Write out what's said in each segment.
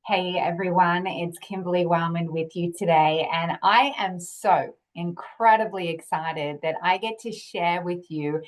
Hey everyone, it's Kimberley Welman with you today, and I am so incredibly excited that I get to share with you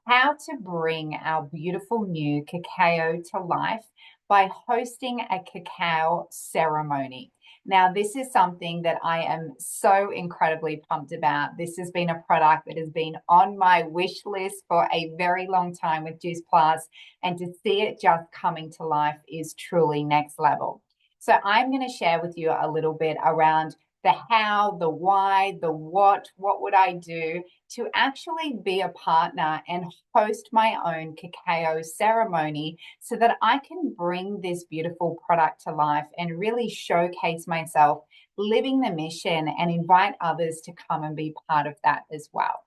how to bring our beautiful new cacao to life by hosting a cacao ceremony. Now, this is something that I am so incredibly pumped about. This has been a product that has been on my wish list for a very long time with Juice Plus, and to see it just coming to life is truly next level. So I'm going to share with you a little bit around the how, the why, the what would I do to actually be a partner and host my own cacao ceremony so that I can bring this beautiful product to life and really showcase myself living the mission and invite others to come and be part of that as well.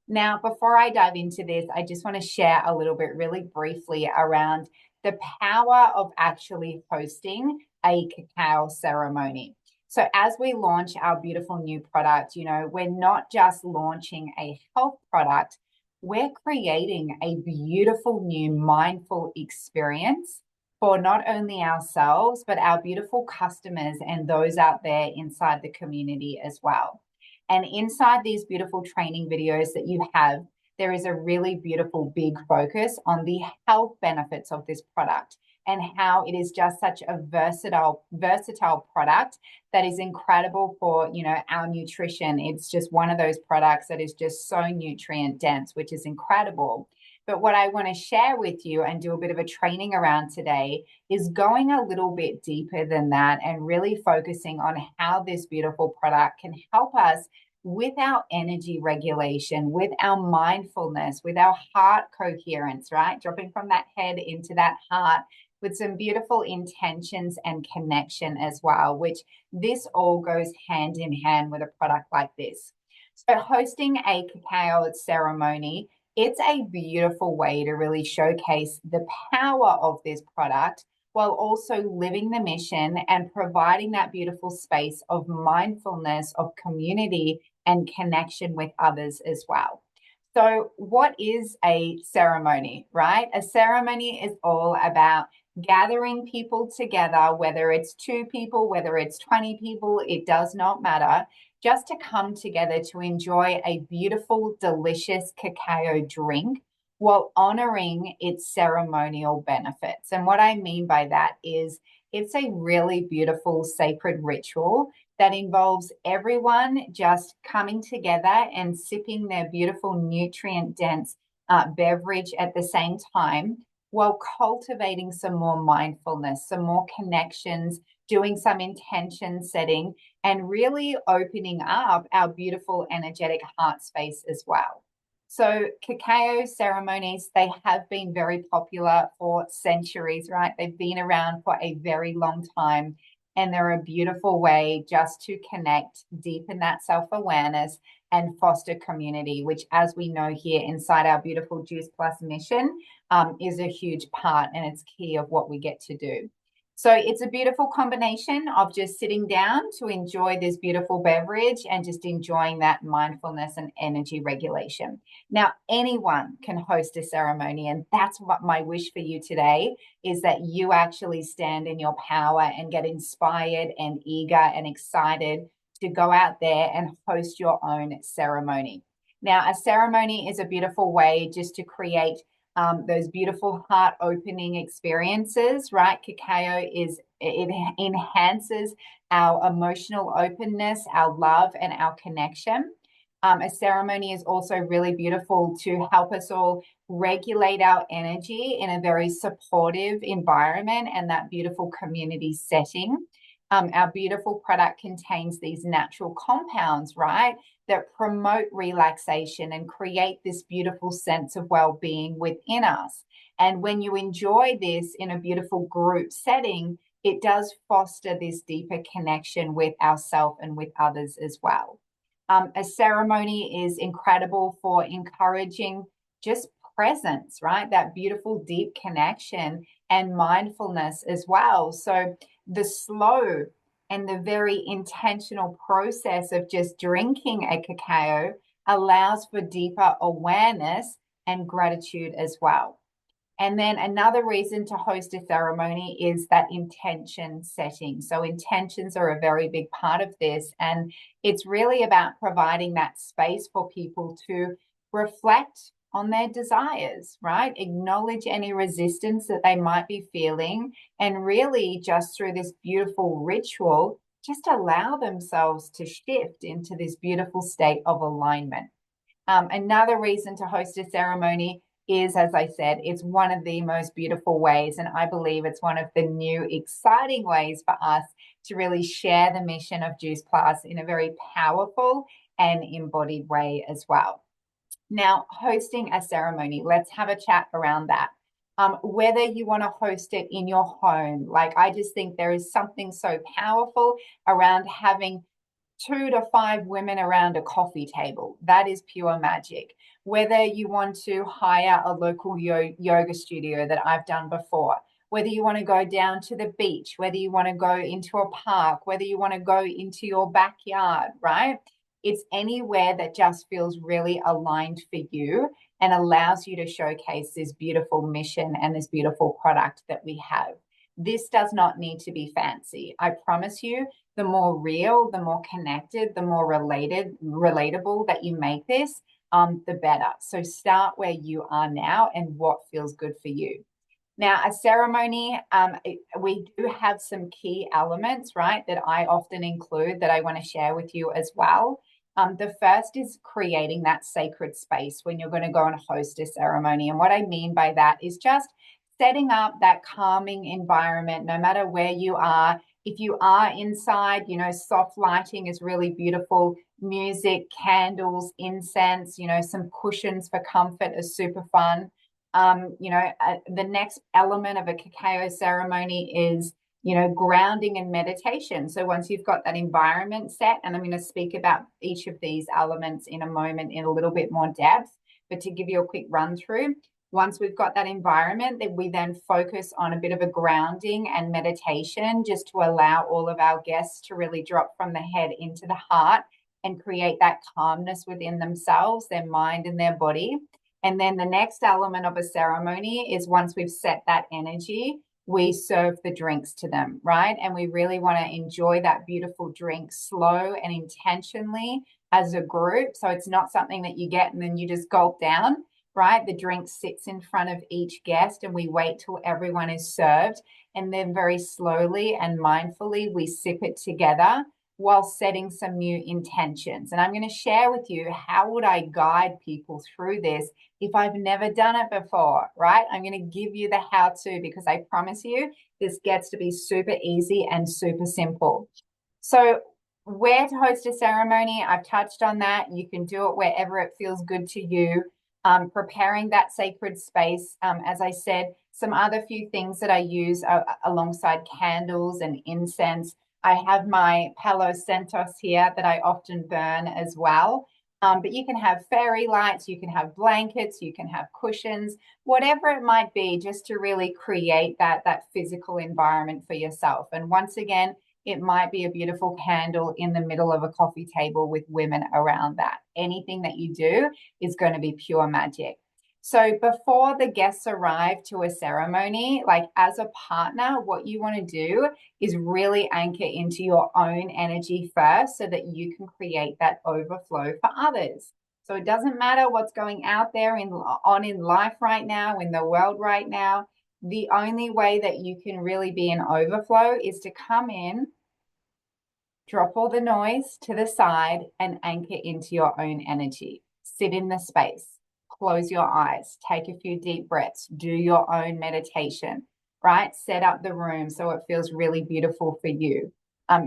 Now, before I dive into this, I just want to share a little bit really briefly around the power of actually hosting a cacao ceremony. So, as we launch our beautiful new product, we're not just launching a health product, we're creating a beautiful new mindful experience for not only ourselves, but our beautiful customers and those out there inside the community as well. And inside these beautiful training videos that you have, there is a really beautiful big focus on the health benefits of this product and how it is just such a versatile product that is incredible for our nutrition. It's just one of those products that is just so nutrient dense, which is incredible. But what I want to share with you and do a bit of a training around today is going a little bit deeper than that and really focusing on how this beautiful product can help us with our energy regulation, with our mindfulness, with our heart coherence, right? Dropping from that head into that heart with some beautiful intentions and connection as well, which this all goes hand in hand with a product like this. So hosting a cacao ceremony, it's a beautiful way to really showcase the power of this product while also living the mission and providing that beautiful space of mindfulness, of community and connection with others as well. So, what is a ceremony, right? A ceremony is all about gathering people together, whether it's two people, whether it's 20 people, it does not matter, just to come together to enjoy a beautiful, delicious cacao drink while honoring its ceremonial benefits. And what I mean by that is it's a really beautiful, sacred ritual that involves everyone just coming together and sipping their beautiful, nutrient dense beverage at the same time while cultivating some more mindfulness, some more connections, doing some intention setting, and really opening up our beautiful, energetic heart space as well. So, cacao ceremonies, they have been very popular for centuries, right? They've been around for a very long time, and they're a beautiful way just to connect, deepen that self awareness, and foster community, which, as we know here inside our beautiful Juice Plus mission, is a huge part and it's key of what we get to do. So it's a beautiful combination of just sitting down to enjoy this beautiful beverage and just enjoying that mindfulness and energy regulation. Now, anyone can host a ceremony, and that's what my wish for you today is that you actually stand in your power and get inspired and eager and excited to go out there and host your own ceremony. Now, a ceremony is a beautiful way just to create those beautiful heart opening experiences, right? It enhances our emotional openness, our love, and our connection. A ceremony is also really beautiful to help us all regulate our energy in a very supportive environment and that beautiful community setting. Our beautiful product contains these natural compounds, right, that promote relaxation and create this beautiful sense of well-being within us. And when you enjoy this in a beautiful group setting, it does foster this deeper connection with ourselves and with others as well. A ceremony is incredible for encouraging just presence, right? That beautiful deep connection and mindfulness as well. So the slow and the very intentional process of just drinking a cacao allows for deeper awareness and gratitude as well. And then another reason to host a ceremony is that intention setting. So intentions are a very big part of this. And it's really about providing that space for people to reflect on their desires, right? Acknowledge any resistance that they might be feeling, and really just through this beautiful ritual, just allow themselves to shift into this beautiful state of alignment. Another reason to host a ceremony is, as I said, it's one of the most beautiful ways, and I believe it's one of the new exciting ways for us to really share the mission of Juice Plus in a very powerful and embodied way as well. Now, hosting a ceremony, let's have a chat around that. Whether you want to host it in your home, like I just think there is something so powerful around having 2 to 5 women around a coffee table. That is pure magic. Whether you want to hire a local yoga studio that I've done before, whether you want to go down to the beach, whether you want to go into a park, whether you want to go into your backyard, right? It's anywhere that just feels really aligned for you and allows you to showcase this beautiful mission and this beautiful product that we have. This does not need to be fancy. I promise you, the more real, the more connected, the more relatable that you make this, the better. So start where you are now and what feels good for you. Now, a ceremony, we do have some key elements, right, that I often include that I want to share with you as well. The first is creating that sacred space when you're going to go and host a ceremony. And what I mean by that is just setting up that calming environment, no matter where you are. If you are inside, soft lighting is really beautiful. Music, candles, incense, some cushions for comfort is super fun. The next element of a cacao ceremony is, grounding and meditation. So once you've got that environment set, and I'm going to speak about each of these elements in a moment in a little bit more depth, but to give you a quick run through, once we've got that environment, then we then focus on a bit of a grounding and meditation just to allow all of our guests to really drop from the head into the heart and create that calmness within themselves, their mind and their body. And then the next element of a ceremony is once we've set that energy, we serve the drinks to them, right? And we really want to enjoy that beautiful drink slow and intentionally as a group. So it's not something that you get and then you just gulp down, right? The drink sits in front of each guest and we wait till everyone is served. And then very slowly and mindfully, we sip it together while setting some new intentions. And I'm going to share with you how would I guide people through this if I've never done it before, right? I'm going to give you the how-to because I promise you this gets to be super easy and super simple. So where to host a ceremony, I've touched on that. You can do it wherever it feels good to you. Preparing that sacred space, as I said, some other few things that I use alongside candles and incense. I have my Palo Santos here that I often burn as well. But you can have fairy lights, you can have blankets, you can have cushions, whatever it might be, just to really create that physical environment for yourself. And once again, it might be a beautiful candle in the middle of a coffee table with women around that. Anything that you do is going to be pure magic. So before the guests arrive to a ceremony, like as a partner, what you want to do is really anchor into your own energy first so that you can create that overflow for others. So it doesn't matter what's going out there in life right now, in the world right now. The only way that you can really be in overflow is to come in, drop all the noise to the side and anchor into your own energy. Sit in the space. Close your eyes, take a few deep breaths, do your own meditation, right? Set up the room so it feels really beautiful for you.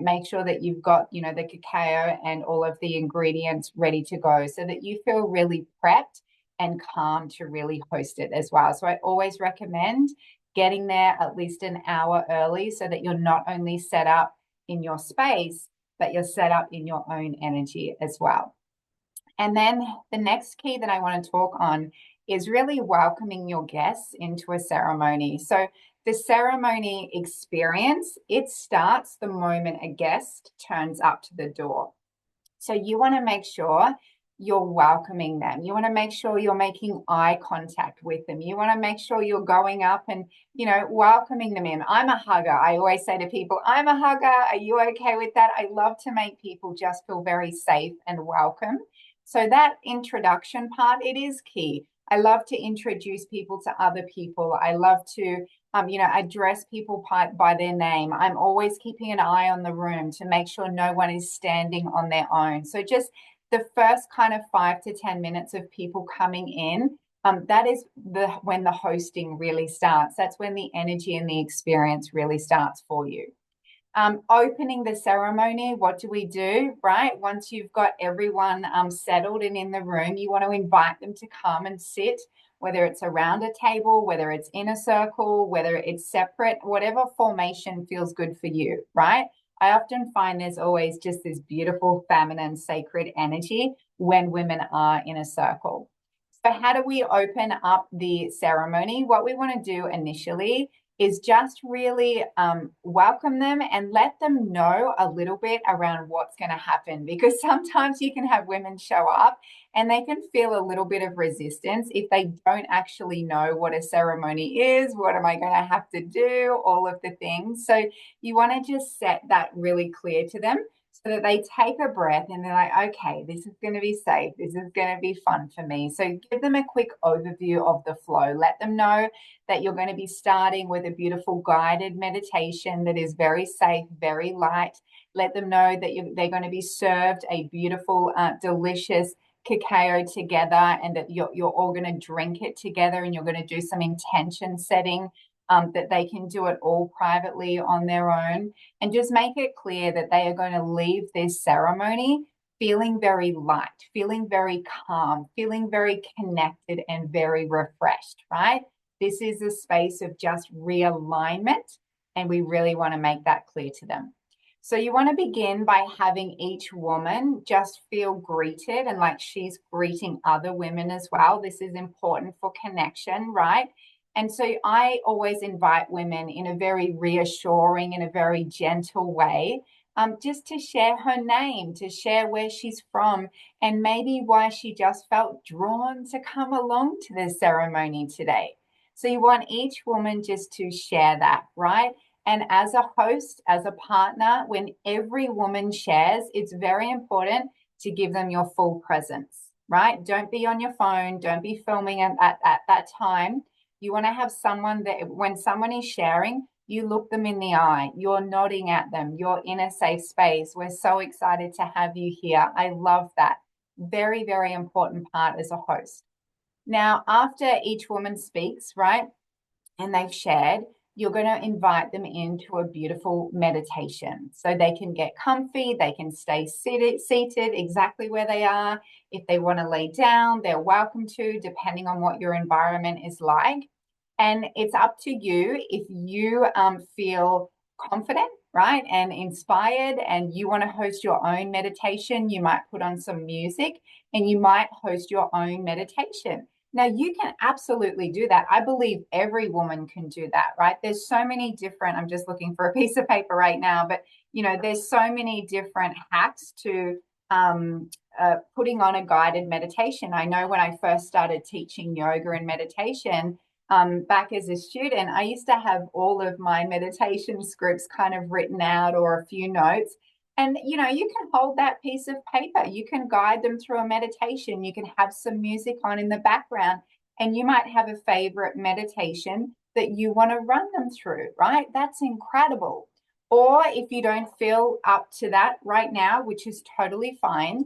Make sure that you've got, the cacao and all of the ingredients ready to go so that you feel really prepped and calm to really host it as well. So I always recommend getting there at least an hour early so that you're not only set up in your space, but you're set up in your own energy as well. And then the next key that I want to talk on is really welcoming your guests into a ceremony. So the ceremony experience, it starts the moment a guest turns up to the door. So you want to make sure you're welcoming them. You want to make sure you're making eye contact with them. You want to make sure you're going up and, welcoming them in. I'm a hugger. I always say to people, I'm a hugger. Are you okay with that? I love to make people just feel very safe and welcome. So that introduction part, it is key. I love to introduce people to other people. I love to, address people by their name. I'm always keeping an eye on the room to make sure no one is standing on their own. So just the first kind of 5 to 10 minutes of people coming in, that is when the hosting really starts. That's when the energy and the experience really starts for you. Opening the ceremony, what do we do, right? Once you've got everyone settled and in the room, you want to invite them to come and sit, whether it's around a table, whether it's in a circle, whether it's separate, whatever formation feels good for you, right? I often find there's always just this beautiful feminine sacred energy when women are in a circle. So how do we open up the ceremony? What we want to do initially is just really welcome them and let them know a little bit around what's going to happen, because sometimes you can have women show up and they can feel a little bit of resistance if they don't actually know what a ceremony is. What am I going to have to do? All of the things. So you want to just set that really clear to them so that they take a breath and they're like, okay, this is going to be safe. This is going to be fun for me. So give them a quick overview of the flow. Let them know that you're going to be starting with a beautiful guided meditation that is very safe, very light. Let them know that they're going to be served a beautiful, delicious cacao together, and that you're all going to drink it together, and you're going to do some intention setting, that they can do it all privately on their own, and just make it clear that they are going to leave this ceremony feeling very light, feeling very calm, feeling very connected and very refreshed, right? This is a space of just realignment, and we really want to make that clear to them. So you want to begin by having each woman just feel greeted and like she's greeting other women as well. This is important for connection, right? And so I always invite women in a very reassuring, in a very gentle way, just to share her name, to share where she's from, and maybe why she just felt drawn to come along to the ceremony today. So you want each woman just to share that, right? And as a host, as a partner, when every woman shares, it's very important to give them your full presence, right? Don't be on your phone. Don't be filming at that time. You want to have someone that when someone is sharing, you look them in the eye, you're nodding at them, you're in a safe space. We're so excited to have you here. I love that. Very, very important part as a host. Now, after each woman speaks, right, and they've shared, you're going to invite them into a beautiful meditation. So they can get comfy, they can stay seated exactly where they are. If they want to lay down, they're welcome to, depending on what your environment is like. And it's up to you if you feel confident, right, and inspired, and you want to host your own meditation. You might put on some music and you might host your own meditation. Now, you can absolutely do that. I believe every woman can do that, right? There's so many different, I'm just looking for a piece of paper right now, but, there's so many different hacks to putting on a guided meditation. I know when I first started teaching yoga and meditation, back as a student, I used to have all of my meditation scripts kind of written out or a few notes. And, you can hold that piece of paper. You can guide them through a meditation. You can have some music on in the background, and you might have a favorite meditation that you want to run them through, right? That's incredible. Or if you don't feel up to that right now, which is totally fine,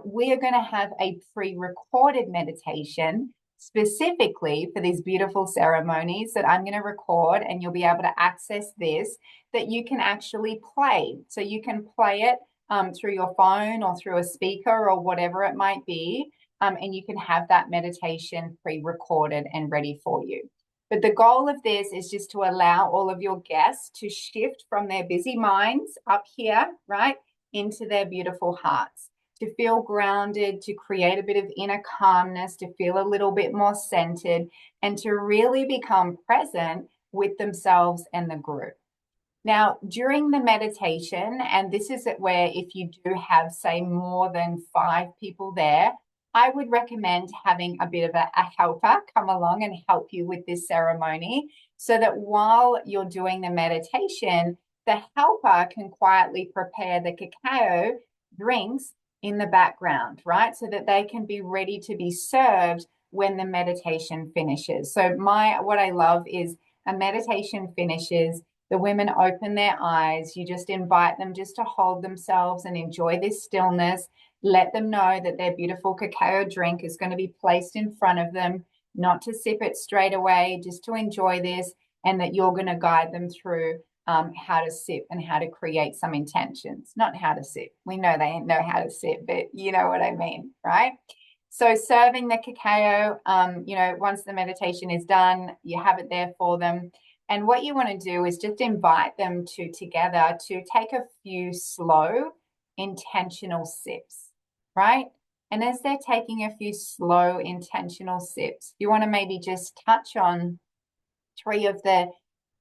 we are going to have a pre-recorded meditation specifically for these beautiful ceremonies that I'm going to record, and you'll be able to access this, that you can actually play. So you can play it through your phone or through a speaker or whatever it might be, and you can have that meditation pre-recorded and ready for you. But the goal of this is just to allow all of your guests to shift from their busy minds up here, right, into their beautiful hearts, to feel grounded, to create a bit of inner calmness, to feel a little bit more centered, and to really become present with themselves and the group. Now, during the meditation, and this is where if you do have, say, more than 5 people there, I would recommend having a bit of a helper come along and help you with this ceremony so that while you're doing the meditation, the helper can quietly prepare the cacao drinks in the background, right? So that they can be ready to be served when the meditation finishes. So what I love is a meditation finishes, the women open their eyes, you just invite them just to hold themselves and enjoy this stillness. Let them know that their beautiful cacao drink is going to be placed in front of them, not to sip it straight away, just to enjoy this, and that you're going to guide them through how to sip and how to create some intentions. Not how to sip. We know they know how to sip, but you know what I mean, right? So serving the cacao, once the meditation is done, you have it there for them. And what you want to do is just invite them together to take a few slow, intentional sips, right? And as they're taking a few slow, intentional sips, you want to maybe just touch on 3 of the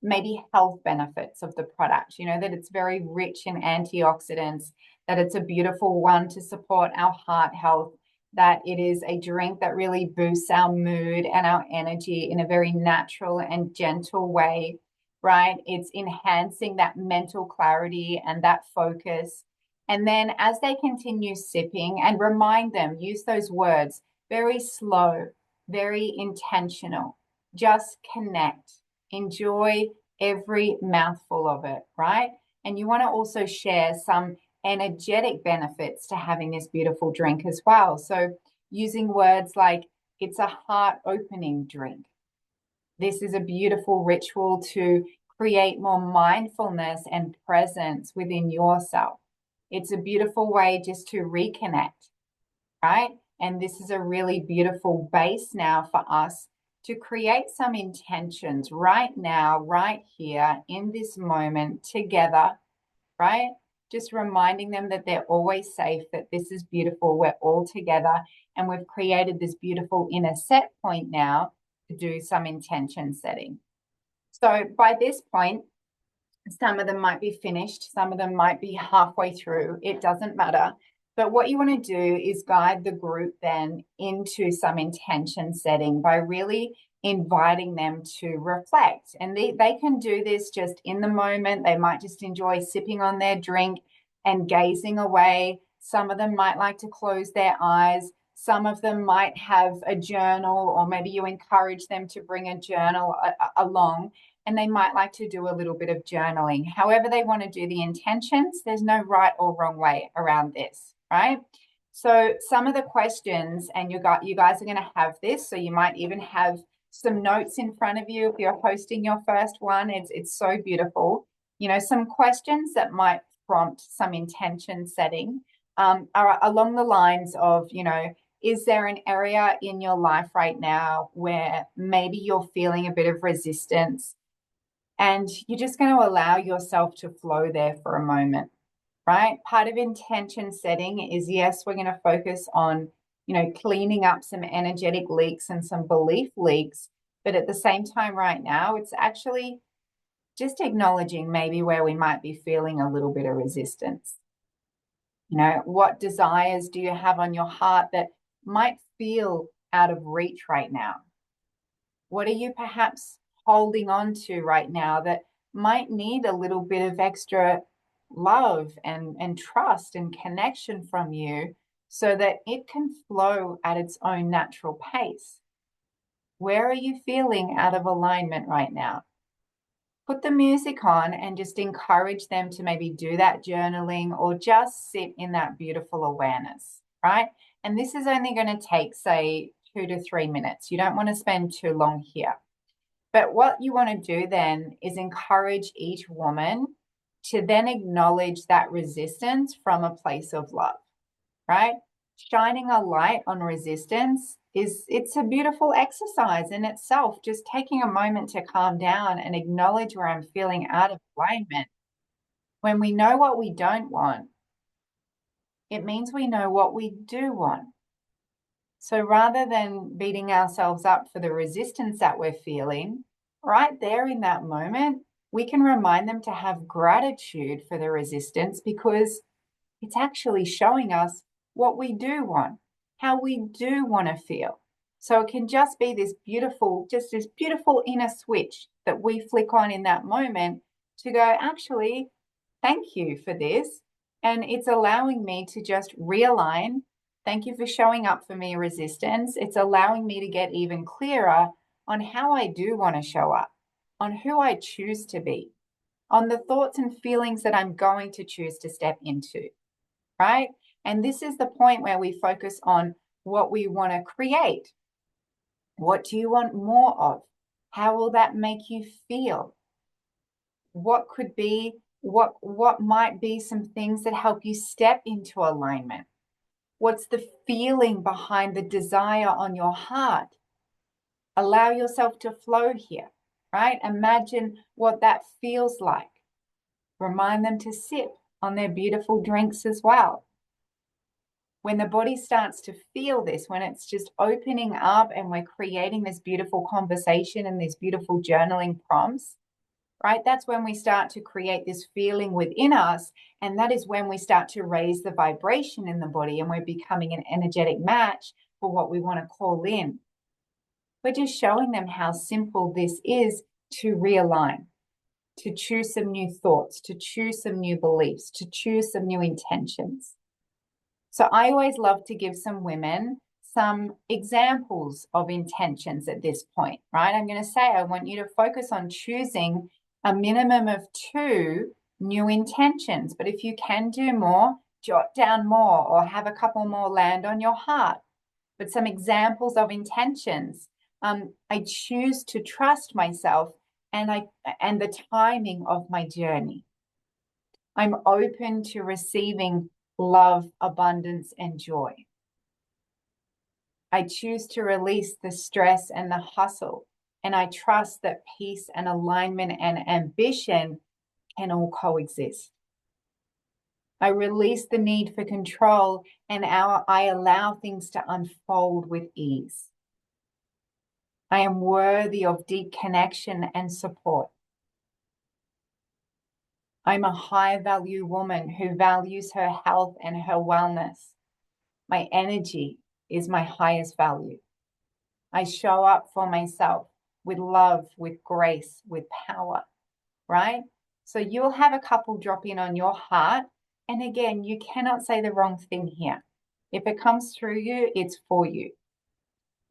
maybe health benefits of the product, that it's very rich in antioxidants, that it's a beautiful one to support our heart health, that it is a drink that really boosts our mood and our energy in a very natural and gentle way, right? It's enhancing that mental clarity and that focus. And then as they continue sipping, and remind them, use those words, very slow, very intentional, just connect, enjoy every mouthful of it, right? And you want to also share some energetic benefits to having this beautiful drink as well. So using words like, it's a heart opening drink. This is a beautiful ritual to create more mindfulness and presence within yourself. It's a beautiful way just to reconnect, right? And this is a really beautiful base now for us to create some intentions right now, right here in this moment together, right? Just reminding them that they're always safe, that this is beautiful, we're all together, and we've created this beautiful inner set point now to do some intention setting. So by this point, some of them might be finished, some of them might be halfway through, it doesn't matter. But what you want to do is guide the group then into some intention setting by really inviting them to reflect. And they can do this just in the moment. They might just enjoy sipping on their drink and gazing away. Some of them might like to close their eyes. Some of them might have a journal, or maybe you encourage them to bring a journal along, and they might like to do a little bit of journaling. However they want to do the intentions, there's no right or wrong way around this, right? So some of the questions, and you guys are going to have this, so you might even have some notes in front of you if you're hosting your first one. It's so beautiful. Some questions that might prompt some intention setting are along the lines of, is there an area in your life right now where maybe you're feeling a bit of resistance, and you're just going to allow yourself to flow there for a moment, right? Part of intention setting is, yes, we're going to focus on, cleaning up some energetic leaks and some belief leaks. But at the same time right now, it's actually just acknowledging maybe where we might be feeling a little bit of resistance. What desires do you have on your heart that might feel out of reach right now? What are you perhaps holding on to right now that might need a little bit of extra love and trust and connection from you so that it can flow at its own natural pace? Where are you feeling out of alignment right now? Put the music on and just encourage them to maybe do that journaling or just sit in that beautiful awareness, right? And this is only going to take, say, 2 to 3 minutes. You don't want to spend too long here. But what you want to do then is encourage each woman to then acknowledge that resistance from a place of love, right? Shining a light on resistance it's a beautiful exercise in itself. Just taking a moment to calm down and acknowledge where I'm feeling out of alignment. When we know what we don't want, it means we know what we do want. So rather than beating ourselves up for the resistance that we're feeling, right there in that moment, we can remind them to have gratitude for the resistance, because it's actually showing us what we do want. how we do want to feel. So it can just be this beautiful inner switch that we flick on in that moment to go, actually, thank you for this. And it's allowing me to just realign. Thank you for showing up for me, resistance. It's allowing me to get even clearer on how I do want to show up, on who I choose to be, on the thoughts and feelings that I'm going to choose to step into, right? And this is the point where we focus on what we want to create. What do you want more of? How will that make you feel? What could be, what might be some things that help you step into alignment? What's the feeling behind the desire on your heart? Allow yourself to flow here, right? Imagine what that feels like. Remind them to sip on their beautiful drinks as well. When the body starts to feel this, when it's just opening up and we're creating this beautiful conversation and these beautiful journaling prompts, right? That's when we start to create this feeling within us. And that is when we start to raise the vibration in the body and we're becoming an energetic match for what we want to call in. We're just showing them how simple this is to realign, to choose some new thoughts, to choose some new beliefs, to choose some new intentions. So I always love to give some women some examples of intentions at this point, right? I'm going to say, I want you to focus on choosing a minimum of 2 new intentions. But if you can do more, jot down more or have a couple more land on your heart. But some examples of intentions. I choose to trust myself and the timing of my journey. I'm open to receiving love, abundance, and joy. I choose to release the stress and the hustle, and I trust that peace and alignment and ambition can all coexist. I release the need for control and I allow things to unfold with ease. I am worthy of deep connection and support. I'm a high value woman who values her health and her wellness. My energy is my highest value. I show up for myself with love, with grace, with power, right? So you'll have a couple drop in on your heart. And again, you cannot say the wrong thing here. If it comes through you, it's for you.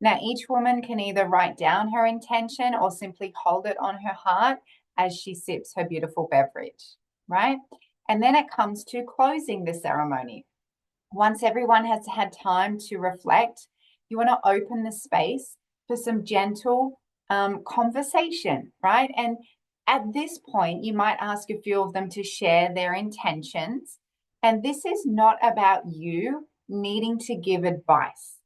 Now, each woman can either write down her intention or simply hold it on her heart as she sips her beautiful beverage, right? And then it comes to closing the ceremony. Once everyone has had time to reflect, you want to open the space for some gentle conversation, right? And at this point, you might ask a few of them to share their intentions. And this is not about you needing to give advice.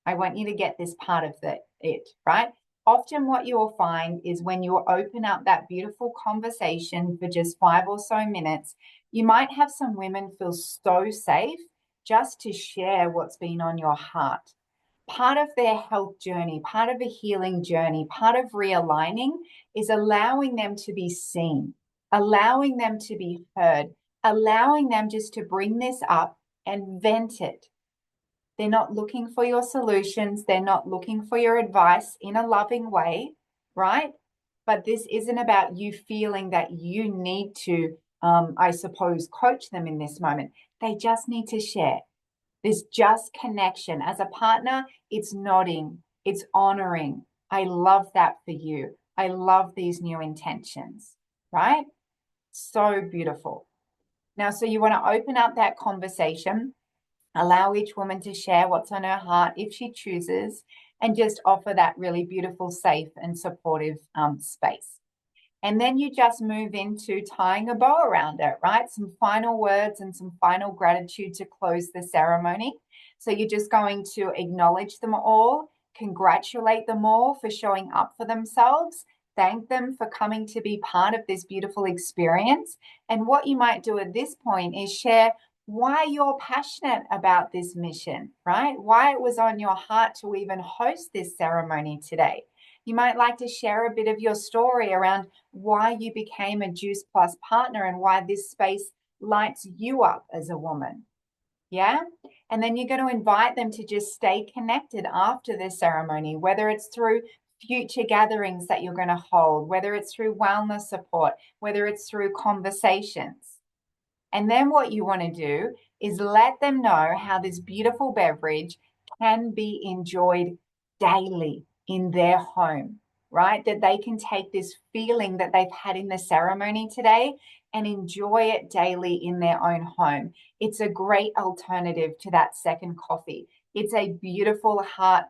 I want you to get this part of it, right? Often what you will find is when you open up that beautiful conversation for just 5 or so minutes, you might have some women feel so safe just to share what's been on your heart. Part of their health journey, part of a healing journey, part of realigning is allowing them to be seen, allowing them to be heard, allowing them just to bring this up and vent it. They're not looking for your solutions. They're not looking for your advice in a loving way, right? But this isn't about you feeling that you need to, I suppose, coach them in this moment. They just need to share. This just connection. As a partner, it's nodding, it's honoring. I love that for you. I love these new intentions, right? So beautiful. Now, so you want to open up that conversation, allow each woman to share what's on her heart if she chooses, and just offer that really beautiful, safe, and supportive space. And then you just move into tying a bow around it, right? Some final words and some final gratitude to close the ceremony. So you're just going to acknowledge them all, congratulate them all for showing up for themselves, thank them for coming to be part of this beautiful experience. And what you might do at this point is share why you're passionate about this mission, right? Why it was on your heart to even host this ceremony today. You might like to share a bit of your story around why you became a Juice Plus partner and why this space lights you up as a woman. Yeah. And then you're going to invite them to just stay connected after the ceremony, whether it's through future gatherings that you're going to hold, whether it's through wellness support, whether it's through conversations. And then what you want to do is let them know how this beautiful beverage can be enjoyed daily in their home, right? That they can take this feeling that they've had in the ceremony today and enjoy it daily in their own home. It's a great alternative to that second coffee. It's a beautiful heart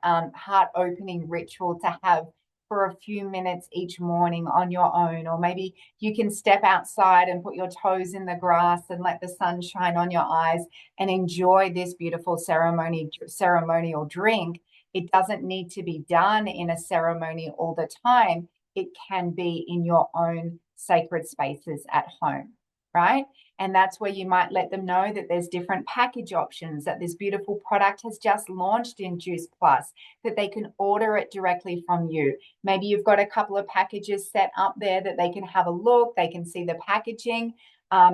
opening ritual to have for a few minutes each morning on your own, or maybe you can step outside and put your toes in the grass and let the sun shine on your eyes and enjoy this beautiful ceremonial drink. It doesn't need to be done in a ceremony all the time. It can be in your own sacred spaces at home, right? And that's where you might let them know that there's different package options, that this beautiful product has just launched in Juice Plus, that they can order it directly from you. Maybe you've got a couple of packages set up there that they can have a look, they can see the packaging.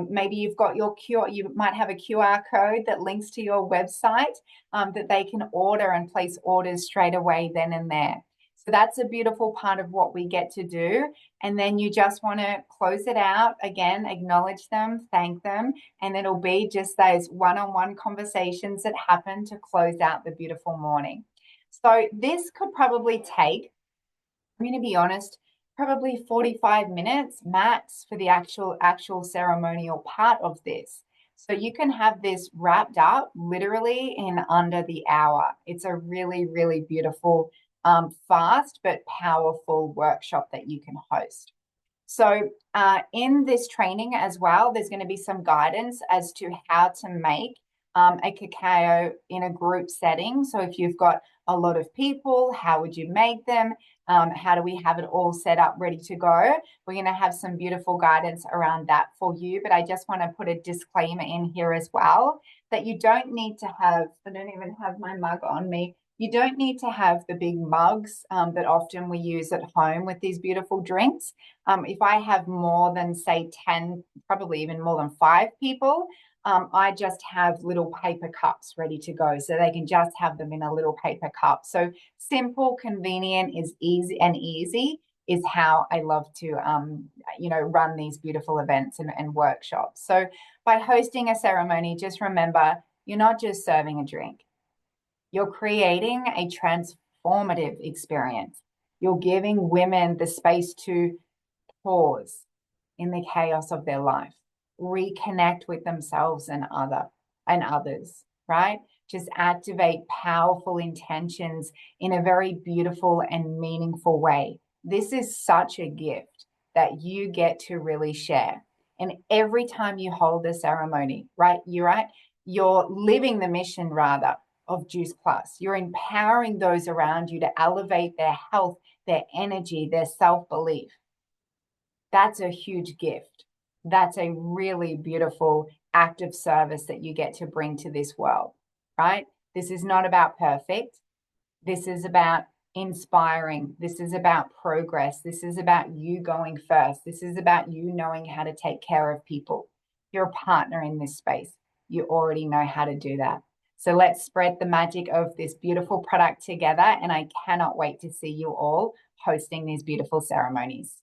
Maybe you've got you might have a QR code that links to your website that they can order and place orders straight away then and there. So that's a beautiful part of what we get to do. And then you just want to close it out again, acknowledge them, thank them, and it'll be just those one-on-one conversations that happen to close out the beautiful morning. So this could probably take, I'm going to be honest, probably 45 minutes max for the actual ceremonial part of this. So you can have this wrapped up literally in under the hour. It's a really, really beautiful, fast but powerful workshop that you can host. So in this training as well, there's going to be some guidance as to how to make a cacao in a group setting. So if you've got a lot of people, how would you make them? How do we have it all set up, ready to go? We're going to have some beautiful guidance around that for you. But I just want to put a disclaimer in here as well that you don't need to have, I don't even have my mug on me. You don't need to have the big mugs that often we use at home with these beautiful drinks. If I have more than, say, 10, probably even more than 5 people, I just have little paper cups ready to go. So they can just have them in a little paper cup. So simple, convenient, is easy is how I love to, run these beautiful events and workshops. So by hosting a ceremony, just remember, you're not just serving a drink. You're creating a transformative experience. You're giving women the space to pause in the chaos of their life, reconnect with themselves and others, right? Just activate powerful intentions in a very beautiful and meaningful way. This is such a gift that you get to really share. And every time you hold a ceremony, right, you're living the mission rather of Juice Plus. You're empowering those around you to elevate their health, their energy, their self-belief. That's a huge gift. That's a really beautiful act of service that you get to bring to this world, right? This is not about perfect. This is about inspiring. This is about progress. This is about you going first. This is about you knowing how to take care of people. You're a partner in this space. You already know how to do that. So let's spread the magic of this beautiful product together. And I cannot wait to see you all hosting these beautiful ceremonies.